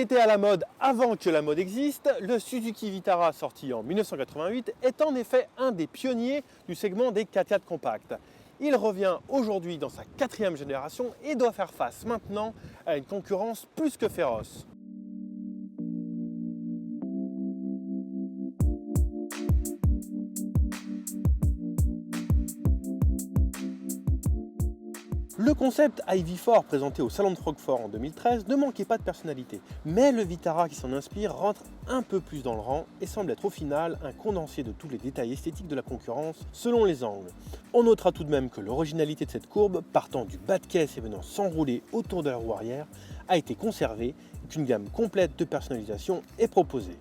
était à la mode avant que la mode existe, le Suzuki Vitara sorti en 1988 est en effet un des pionniers du segment des 4x4 compacts. Il revient aujourd'hui dans sa 4e génération et doit faire face maintenant à une concurrence plus que féroce. Le concept IV4 présenté au Salon de Francfort en 2013 ne manquait pas de personnalité, mais le Vitara qui s'en inspire rentre un peu plus dans le rang et semble être au final un condensé de tous les détails esthétiques de la concurrence selon les angles. On notera tout de même que l'originalité de cette courbe, partant du bas de caisse et venant s'enrouler autour de la roue arrière, a été conservée et qu'une gamme complète de personnalisation est proposée.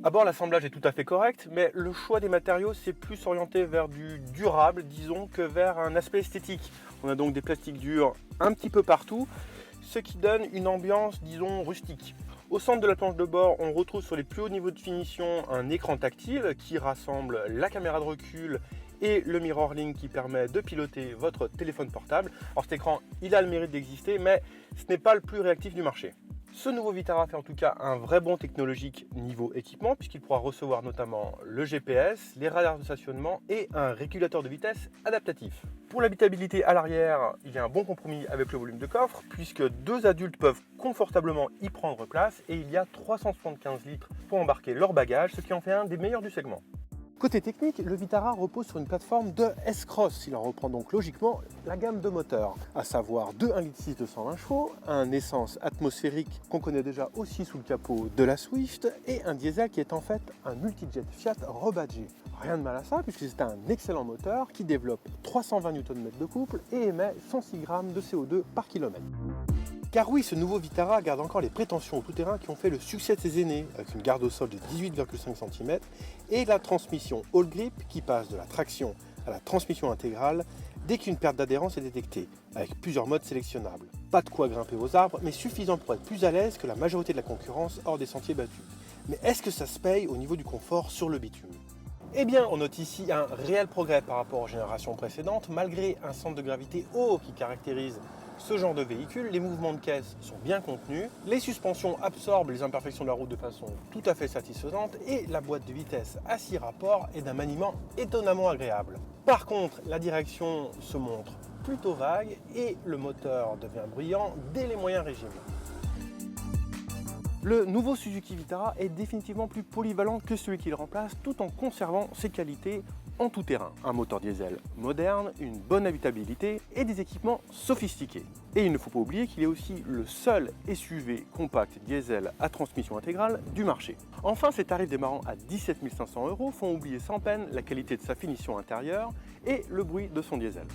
À bord, l'assemblage est tout à fait correct, mais le choix des matériaux s'est plus orienté vers du durable, disons, que vers un aspect esthétique. On a donc des plastiques durs un petit peu partout, ce qui donne une ambiance, disons, rustique. Au centre de la planche de bord, on retrouve sur les plus hauts niveaux de finition un écran tactile qui rassemble la caméra de recul et le mirroring qui permet de piloter votre téléphone portable. Alors cet écran, il a le mérite d'exister, mais ce n'est pas le plus réactif du marché. Ce nouveau Vitara fait en tout cas un vrai bond technologique niveau équipement puisqu'il pourra recevoir notamment le GPS, les radars de stationnement et un régulateur de vitesse adaptatif. Pour l'habitabilité à l'arrière, il y a un bon compromis avec le volume de coffre puisque 2 adultes peuvent confortablement y prendre place et il y a 375 litres pour embarquer leur bagage, ce qui en fait un des meilleurs du segment. Côté technique, le Vitara repose sur une plateforme de S-Cross. Il en reprend donc logiquement la gamme de moteurs, à savoir deux 1,6 litre de 120 chevaux, un essence atmosphérique qu'on connaît déjà aussi sous le capot de la Swift et un diesel qui est en fait un multijet Fiat rebadgé. Rien de mal à ça puisque c'est un excellent moteur qui développe 320 Nm de couple et émet 106 g de CO2 par kilomètre. Car oui, ce nouveau Vitara garde encore les prétentions au tout-terrain qui ont fait le succès de ses aînés, avec une garde au sol de 18,5 cm et la transmission All Grip qui passe de la traction à la transmission intégrale dès qu'une perte d'adhérence est détectée, avec plusieurs modes sélectionnables. Pas de quoi grimper aux arbres, mais suffisant pour être plus à l'aise que la majorité de la concurrence hors des sentiers battus. Mais est-ce que ça se paye au niveau du confort sur le bitume ? Eh bien, on note ici un réel progrès par rapport aux générations précédentes, malgré un centre de gravité haut qui caractérise ce genre de véhicule. Les mouvements de caisse sont bien contenus, les suspensions absorbent les imperfections de la route de façon tout à fait satisfaisante et la boîte de vitesse à 6 rapports est d'un maniement étonnamment agréable. Par contre, la direction se montre plutôt vague et le moteur devient bruyant dès les moyens régimes. Le nouveau Suzuki Vitara est définitivement plus polyvalent que celui qu'il remplace tout en conservant ses qualités en tout terrain. Un moteur diesel moderne, une bonne habitabilité et des équipements sophistiqués. Et il ne faut pas oublier qu'il est aussi le seul SUV compact diesel à transmission intégrale du marché. Enfin, ces tarifs démarrant à 17 500 € font oublier sans peine la qualité de sa finition intérieure et le bruit de son diesel.